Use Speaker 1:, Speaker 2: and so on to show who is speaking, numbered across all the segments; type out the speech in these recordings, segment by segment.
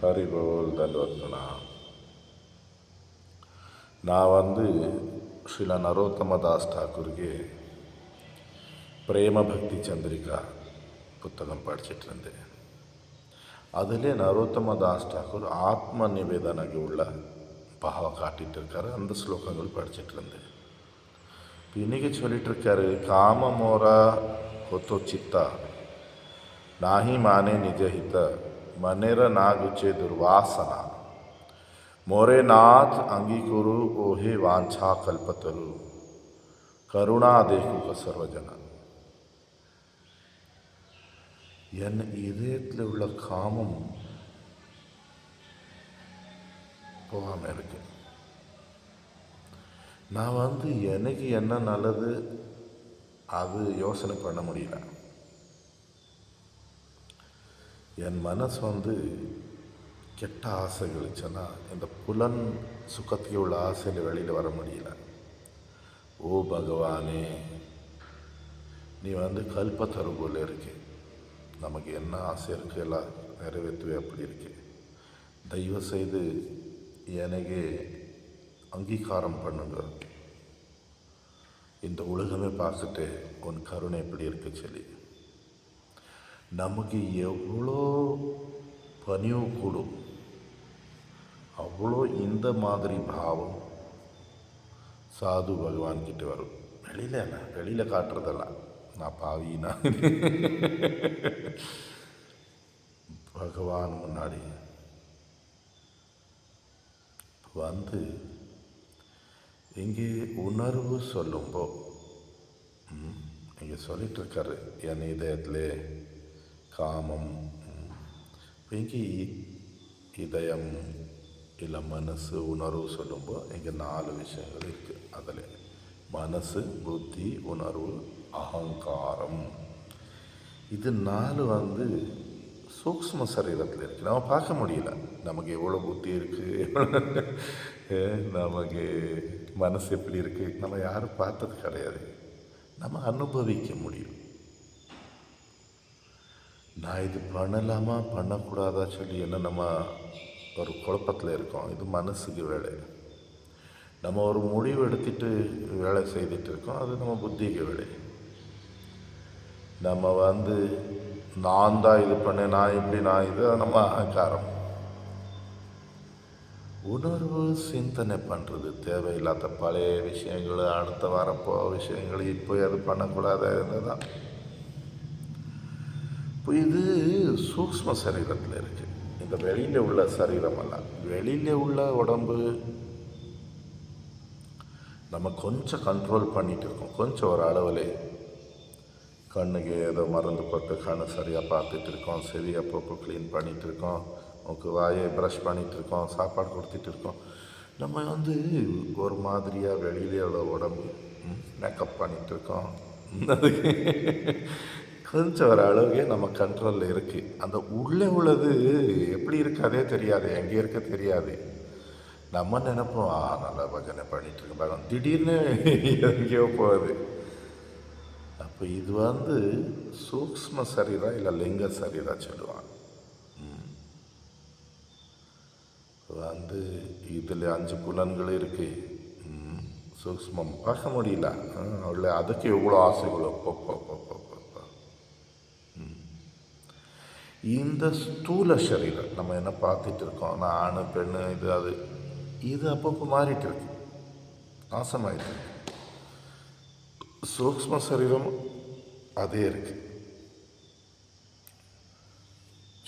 Speaker 1: ஹரிபோல் தண்டவர்த்தனா. நான் ಶ್ರೀಲ ನರೋತ್ತಮ ದಾಸ್ ಠಾಕೂರ್ಗೆ பிரேம பக்தி சந்திரிகா புத்தகம் படிச்சுட்டு இருந்தேன். அதிலே நரோத்தம தாஸ் டாக்கூர் ஆத்ம நிவேதனைக்கு உள்ள பாவம் காட்டிகிட்டு இருக்காரு. அந்த ஸ்லோகங்கள் படிச்சுட்டு இருந்தேன். இன்னைக்கு சொல்லிட்டு இருக்காரு, காம மோரா கொத்தோ சித்தா நாஹி மானே நிஜஹித மனேர நாகுச்சே துர்வாசனா மோரே நாத் ಅಂಗೀಕುರು ಓಹೆ ವಾಂಛಾ ಕಲ್ಪತರು கருணா தேகுக சர்வஜன. என் இதயத்தில் உள்ள காமம் போகாமல் இருக்கு. நான் எனக்கு என்ன நல்லது அது யோசனை பண்ண முடியல. என் மனசு கெட்ட ஆசைகள் இருந்துச்சுன்னா இந்த புலன் சுகத்துக்கு உள்ள ஆசையில் வெளியில் வர முடியல. ஓ பகவானே, நீ கல்பத்தரு போல இருக்கு. நமக்கு என்ன ஆசை இருக்கு எல்லாம் நிறைவேற்றுவே அப்படி இருக்கு. தயவு செய்து எனக்கு அங்கீகாரம் பண்ணுங்க. இந்த உலகமே பார்த்துட்டு உன் கருணை எப்படி இருக்கு சொல்லி நமக்கு எவ்வளோ பணிவு கூடும், அவ்வளோ இந்த மாதிரி பாவம் சாது பகவான் கிட்ட வரும். வெளியில் காட்டுறதெல்லாம் நான் பாவினா பகவான் முன்னாடி இங்கே உணர்வு சொல்லும்போ இங்கே சொல்லிட்டு இருக்காரு, என் இதயத்திலே காமம். இங்கே இதயம் இல்லை மனசு உணர்வு சொல்லும்போது இங்கே 4 விஷயங்கள் இருக்குது. அதில் மனசு, புத்தி, உணர்வு, அகங்காரம். இது 4 சூக்ஷ்ம சரீரத்தில் இருக்குது. நம்ம பார்க்க முடியல. நமக்கு எவ்வளோ புத்தி இருக்குது, நமக்கு மனசு எப்படி இருக்குது, நம்ம யாரும் பார்த்தது கிடையாது. நம்ம அனுபவிக்க முடியும். நான் இது பண்ணலாமா பண்ணக்கூடாதா சொல்லி நம்ம ஒரு குழப்பத்தில் இருக்கோம். இது மனசுக்கு வேலை. நம்ம ஒரு முடிவு எடுத்துட்டு வேலை செய்துட்டு இருக்கோம். அது நம்ம புத்திக்கு வேலை. நம்ம நான் தான் இது பண்ணேன், நான் இப்படி, நான் இது, நம்ம அகங்காரம். உணர்வு சிந்தனை பண்ணுறது தேவையில்லாத பழைய விஷயங்கள், அடுத்த வரப்போ விஷயங்கள், இப்போ அது பண்ணக்கூடாது தான். இப்போ இது சூக்ஷ்ம சரீரத்தில் இருக்குது. இந்த வெளியில் உள்ள சரீரமல்ல. வெளியில் உள்ள உடம்பு நம்ம கொஞ்சம் கண்ட்ரோல் பண்ணிகிட்டு இருக்கோம். கொஞ்சம் ஒரு அளவில் கண்ணுக்கு ஏதோ மருந்து போட்டு கண்ணு சரியாக பார்த்துட்டு இருக்கோம், செவி அப்பப்போ க்ளீன் பண்ணிகிட்டு இருக்கோம், நமக்கு வாயை ப்ரஷ் பண்ணிகிட்டு இருக்கோம், சாப்பாடு கொடுத்துட்டு இருக்கோம். நம்ம ஒரு மாதிரியாக வெளியிலே உள்ள உடம்பு மேக்கப் பண்ணிகிட்டு இருக்கோம். கொஞ்சம் ஒரு அளவுக்கே நம்ம கண்ட்ரோலில் இருக்குது. அந்த உள்ளே உள்ளது எப்படி இருக்காதே தெரியாது, எங்கே இருக்க தெரியாது. நம்ம நினைப்போம், நல்லா பஜனை பண்ணிகிட்ருக்கோம், பகவான் திடீர்னு எங்கேயோ போகுது. அப்போ இது சூக்ஷ்ம சரீரம் இல்லை லிங்க சரீரம் சொல்லுவாங்க. இதில் 5 புலன்கள் இருக்குது. சூக்ஷ்மம் பார்க்க முடியல. உள்ள அதுக்கு எவ்வளோ ஆசைகளோ இந்த ஸ்தூல சரீரம் நம்ம என்ன பார்த்துட்டு இருக்கோம், நான் ஆணு பெண்ணு இது அப்பப்போ மாறிட்டு இருக்கு, நாசமாயிட்டு இருக்கு. சூக்ஷ்ம சரீரம் அதே இருக்கு.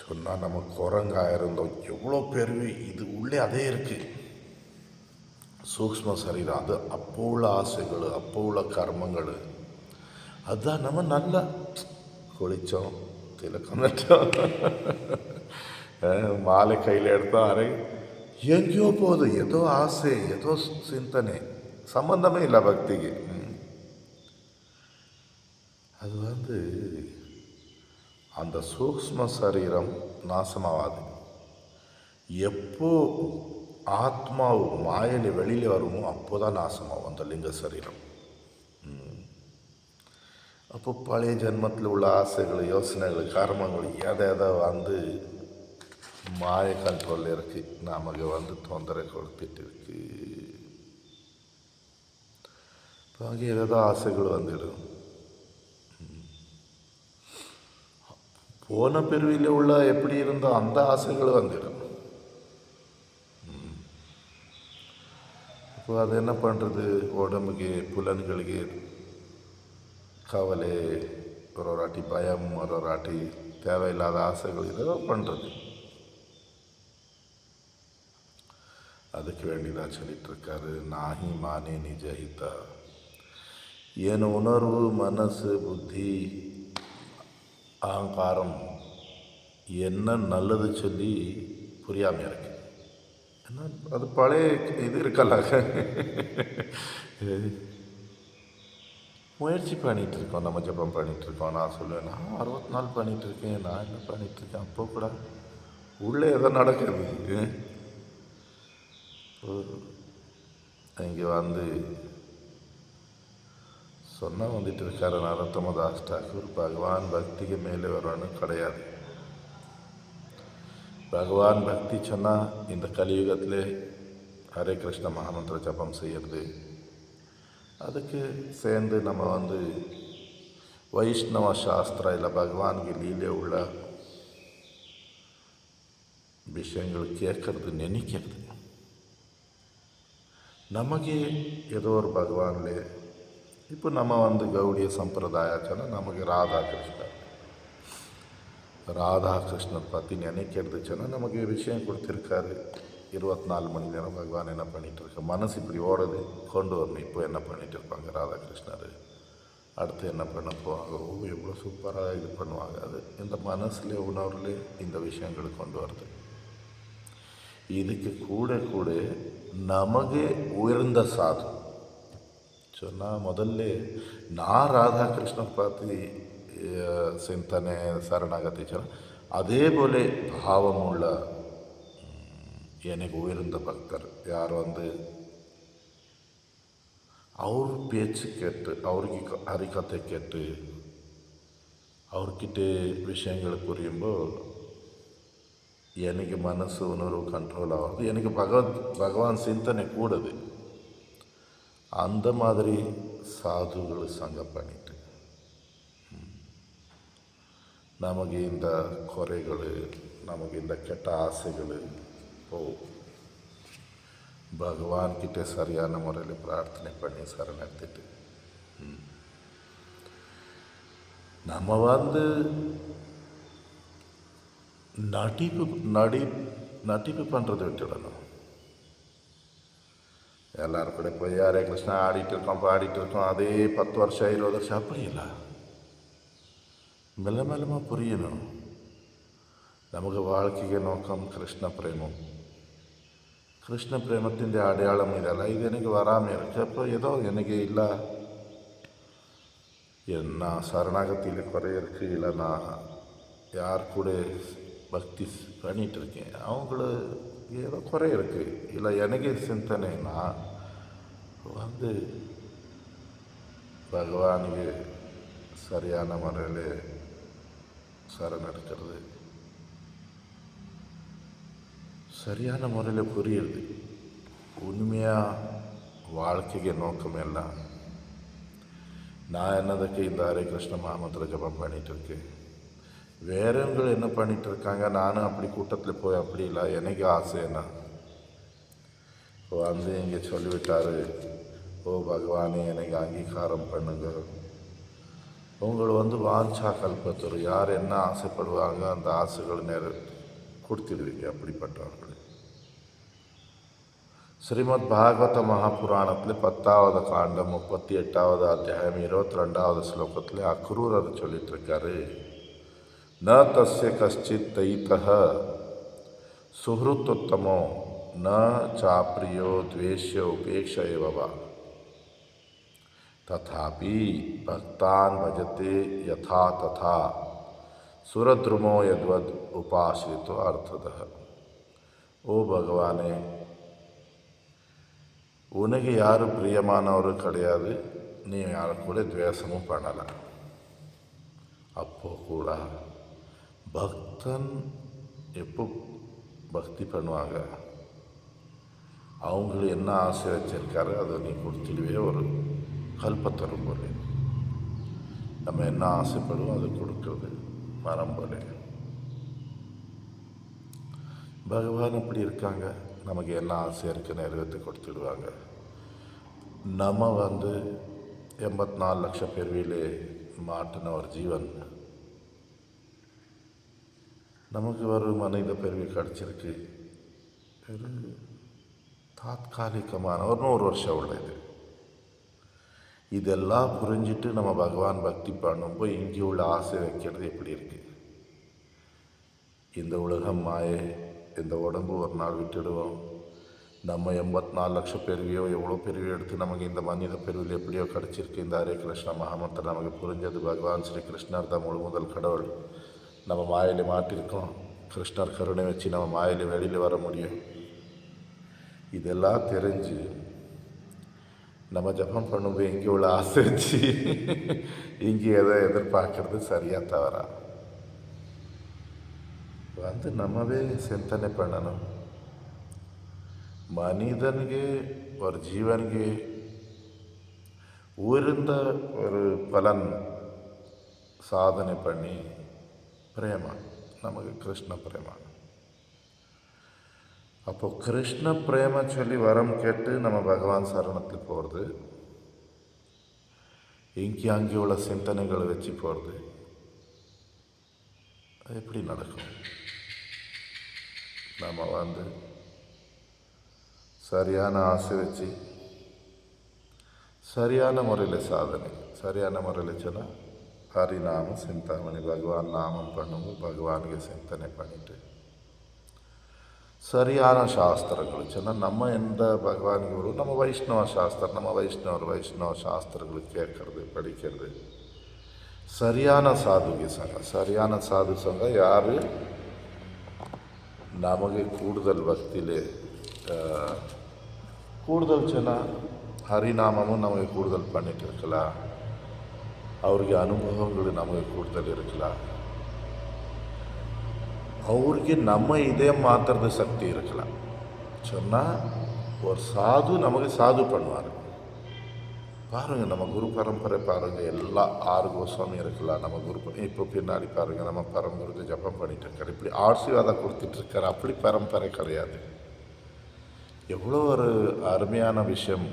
Speaker 1: சொன்னால் நம்ம குரங்காக இருந்தோம், எவ்வளோ பேர் இது உள்ளே அதே இருக்கு. சூக்ஷ்ம சரீரம் அது அப்போ உள்ள ஆசைகள், அப்போ உள்ள கர்மங்கள். அதுதான் நம்ம நல்லா குளித்தோம், திலக்கம் நட்டோம், மாலை கையில் எடுத்தோம், அரை எங்கேயோ போகுது, ஏதோ ஆசை, ஏதோ சிந்தனை, சம்பந்தமே இல்லை பக்திக்கு. அது அந்த சூக்ஷ்ம சரீரம் நாசமாகாது. எப்போ ஆத்மாவு மாயையில் வெளியில் வருமோ அப்போதான் நாசமாகும் அந்த லிங்க சரீரம். அப்போ பழைய ஜென்மத்தில் உள்ள ஆசைகள், யோசனைகள், கர்மங்கள் எதை மாய கண்ட்ரோல் இருக்கு, நமக்கு தொந்தரை கொடுத்துட்டு இருக்கு. அங்கே ஏதோ ஆசைகள் வந்துடும். போன பிரிவில் உள்ள எப்படி இருந்தோ அந்த ஆசைகள் வந்துடும். இப்போ அது என்ன பண்ணுறது, உடம்புக்கு புலன்களுக்கு கவலை, ஒரு வாட்டி பயம், ஒரு வாட்டி தேவையில்லாத ஆசைகள் ஏதோ பண்ணுறது. அதுக்கு வேண்டிதான் சொல்லிகிட்ருக்காரு, நாஹி மானே நிஜஹிதா. என் உணர்வு, மனசு, புத்தி, அகங்காரம் என்ன நல்லது சொல்லி புரியாமல் இருக்கு. ஏன்னா அது பழைய இது இருக்கல, முயற்சி பண்ணிகிட்ருக்கோம். நம்ம ஜபம் பண்ணிகிட்ருக்கோம். நான் சொல்லுவேன், நான் 60 நாள் பண்ணிகிட்ருக்கேன், நான் என்ன பண்ணிகிட்ருக்கேன். அப்போ கூட உள்ளே எதோ நடக்குது. இங்கே சொன்னால் வந்துட்டு இருக்காரு நரோத்தமதாஸ் டாக்கூர், பகவான் பக்திக்கு மேலே வரணும் கிடையாது. பகவான் பக்தி சொன்னால் இந்த கலியுகத்தில் ஹரே கிருஷ்ண மகாமந்திர ஜபம் செய்கிறது. அதுக்கு சேர்ந்து நம்ம வைஷ்ணவ சாஸ்திரம் இல்லை பகவானுக்கு லீலே உள்ள விஷயங்கள் கேட்கறது, நினைக்கிறது. நமக்கு ஏதோ ஒரு பகவான்லே இப்போ நம்ம கௌடிய சம்பிரதாயச்சனா நமக்கு ராதாகிருஷ்ணர் பற்றி நினைக்கிறதுச்சுன்னா நமக்கு விஷயம் கொடுத்துருக்காரு. 24 மணி நேரம் பகவான் என்ன பண்ணிகிட்ருக்க, மனசு இப்படி ஓடுது, கொண்டு வரணும். இப்போ என்ன பண்ணிகிட்டு இருப்பாங்க ராதாகிருஷ்ணர், அடுத்து என்ன பண்ண போவாங்க, எவ்வளோ சூப்பராக இது பண்ணுவாங்க. அது இந்த மனசுலே உணர்வுலே இந்த விஷயங்கள் கொண்டு வருது. இதுக்கு கூட கூட நமக்கு உயர்ந்த சாது சொன்னால் முதல்ல நான் ராதாகிருஷ்ணர் பார்த்து சிந்தனை சரணாகதி சொன்னால் அதே போல பாவமுள்ள எனக்கு உயர்ந்த பக்தர் யார் அவர் பேச்சு கேட்டு அவருக்கு ஹரிகத்தை கேட்டு அவர்கிட்ட விஷயங்கள் புரியும்போது எனக்கு மனசு உணர்வு கண்ட்ரோல் ஆகுது, எனக்கு பகவான் சிந்தனை கூடுது. அந்த மாதிரி சாதுகள் சங்கம் பண்ணிட்டு நமக்கு இந்த குறைகள், நமக்கு இந்த கெட்ட ஆசைகள் பகவான்கிட்ட சரியான முறையில் பிரார்த்தனை பண்ணி சரணெடுத்துட்டு நம்ம நடிப்பு பண்ணுறது விட்டுடணும். எல்லோரும் கூட போய் ஹரே கிருஷ்ணா ஆடிட்டு இருக்கோம், பாடிட்டு இருக்கோம், அதே 10 வருஷம் 20 வருஷம் அப்படி இல்லை. மெல்ல மெல்லமாக புரியணும். നമുക്ക് வாழ்க்கைಗೆ നോക്കാം കൃഷ്ണ പ്രേമം. കൃഷ്ണ പ്രേമത്തിൻ്റെ അടയാളം ഇതല്ല, ഇതെനിക്ക് വരാമേ ഇருக்கு. അപ്പോൾ ஏதோ எனக்கு இல்லை, நான் சரணாகத்தியில் குறை இருக்கு, இல்லை நான் யார் கூட பக்தி பண்ணிகிட்டு இருக்கேன் அவங்களுக்கு ஏதோ குறை இருக்குது, இல்லை எனக்கு சிந்தனை நான் பகவானுக்கு சரியான முறையில் சரணெடுக்கிறது, சரியான முறையில் புரியுது. உண்மையாக வாழ்க்கைக்கு நோக்கம் எல்லாம் நான் என்னதுக்கு இந்த ஹரே கிருஷ்ண மகாமந்திர ஜபம் பண்ணிகிட்டு இருக்கேன், வேறவங்க என்ன பண்ணிகிட்டு இருக்காங்க, நானும் அப்படி கூட்டத்தில் போய் அப்படி இல்லை, எனக்கு ஆசை என்ன இங்கே சொல்லிவிட்டார், ஓ பகவானே எனக்கு அங்கீகாரம் பண்ணுங்க. உங்களை வாஞ்சா கல்பத்தர் யார் என்ன ஆசைப்படுவாங்க அந்த ஆசைகள் கொடுத்துடுவீங்க அப்படிப்பட்டவர்கள். ஸ்ரீமத் பாகவத மகாபுராணத்தில் 10வது காண்டம் 38வது அத்தியாயம் 22வது ஸ்லோகத்தில் அக்ரூரர் சொல்லிட்டு இருக்காரு, ந தஸ்ய கஷ்டித் தைத்தஹ சுஹ்ருத்தமோ ந சாப்ரியோ துவேஷ்ய உபேக்ஷ ஏவவா ததாபி பக்தான் பஜத்தே யதா ததா சுரத்ருமோ யத்வத் உபாசிரித்தோ அர்த்ததः. ஓ பகவானே, உனக்கு யாரும் பிரியமானவரும் கிடையாது, நீ யாரு கூட துவேஷமும் பண்ணலை. அப்போ கூட பக்தன் எப்போ பக்தி பண்ணுவாங்க. அவங்களும் என்ன ஆசை வச்சிருக்காரு அதை நீ கொடுத்துடுவே. ஒரு கல்பத்தரும் போல நம்ம என்ன ஆசைப்படுவோம் அதை கொடுக்குறது மரம் போல. பகவான் இப்படி இருக்காங்க. நமக்கு என்ன ஆசை இருக்கு நிறைவேற்றி கொடுத்துடுவாங்க. நம்ம 84 லட்சம் பிறவியிலே மாட்டின ஒரு ஜீவன் நமக்கு ஒரு மனித பிறவி கிடச்சிருக்கு. ஒரு தாத்காலிகமான ஒரு 100 வருஷம் உள்ளது. இதெல்லாம் புரிஞ்சிட்டு நம்ம பகவான் பக்தி பண்ணும்போது இங்கே உள்ள ஆசை வைக்கிறது எப்படி இருக்கு. இந்த உலகம் மாயை, இந்த உடம்பு ஒரு நாள் விட்டுடுவோம். நம்ம 84 லட்சம் பிறவியோ எவ்வளோ பிறவியோ எடுத்து நமக்கு இந்த மனித பிறவியில் எப்படியோ கிடச்சிருக்கு. இந்த ஹரே கிருஷ்ண மகாமந்திரம் நமக்கு புரிஞ்சது. பகவான் ஸ்ரீ கிருஷ்ணர் தான் முழு முதல் கடவுள். நம்ம மாயில மாட்டிருக்கோம். கிருஷ்ணர் கருணை வச்சு நம்ம மாயில வெளியில் வர முடியும். இதெல்லாம் தெரிஞ்சு நம்ம ஜபம் பண்ணும்போது இங்கே உள்ள ஆசை வச்சு இங்கே எதை எதிர்பார்க்கறது சரியாக தவறா நம்மவே சிந்தನೆ பண்ணணும். ಮನಿದನಿಗೆ ஒரு ಜೀವನಿಗೆ ஊர்ந்த ஒரு பலன் சாதனை பண்ணி பிரேம நமக்கு கிருஷ்ண பிரேம. அப்போ கிருஷ்ண பிரேம சொல்லி வரம் கேட்டு நம்ம பகவான் சரணத்தில் போகிறது. இங்கே அங்கே உள்ள சிந்தனைகளை வச்சு போகிறது அது எப்படி நடக்கும்? நம்ம சரியான ஆசை வச்சு சரியான முறையில் சாதனை, சரியான முறையில் சொன்னால் ஹரிநாம சிந்தாமணி பகவான் நாமம் பண்ணும்போது பகவானுக்கு சிந்தனை பண்ணிட்டு சரியான சாஸ்திரங்கள் சொன்னால் நம்ம எந்த பகவானுக்கு வரும் நம்ம வைஷ்ணவ சாஸ்திரம், நம்ம வைஷ்ணவ சாஸ்திரங்களை கேட்கறது படிக்கிறது. சரியான சாதுக்கு சங்கம், சரியான சாது சங்கம் யார் நமக்கு கூடுதல் பக்தியிலே கூடுதல் சொன்னால் ஹரிநாமமும் நமக்கு கூடுதல் பண்ணிட்டு இருக்கலாம். ಅವ್ರಿಗೆ ಅನುಭವಗಳು ನಮಗೆ ಕೂಡದಲ್ಲಿ ಇರಲಿಲ್ಲ. ಅವ್ರಿಗೆ ನಮ್ಮ ಇದೇ ಮಾತ್ರದ சக்தி இருக்கலாம். சொன்னால் ஒரு சாது நமக்கு சாது பண்ணுவார். பாருங்கள் நம்ம குரு பரம்பரை பாருங்கள், எல்லா 6 கோஸ்வாமி இருக்கலாம். நம்ம குரு இப்போ பின்னாடி பாருங்கள் நம்ம பரம்பரை ஜபம் பண்ணிட்டு இருக்காரு. இப்படி ஆசீர்வாதம் கொடுத்துட்ருக்காரு. அப்படி பரம்பரை கிடையாது. எவ்வளோ ஒரு அருமையான விஷயம்.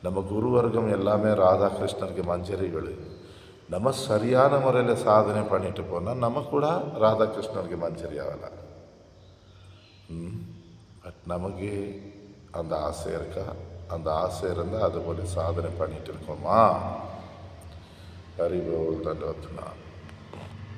Speaker 1: நம்ம குருவர்க்கம் எல்லாமே ராதாகிருஷ்ணருக்கு மஞ்சரிகள். நம்ம சரியான முறையில் சாதனை பண்ணிட்டு போனால் நம்ம கூட ராதாகிருஷ்ணருக்கு மஞ்சரி ஆகலாம். பட் நமக்கு அந்த ஆசை இருக்கா? அந்த ஆசை இருந்தால் அதுபோல் சாதனை பண்ணிட்டு இருக்கோமா? ஹரி போல் தண்டவத்னா.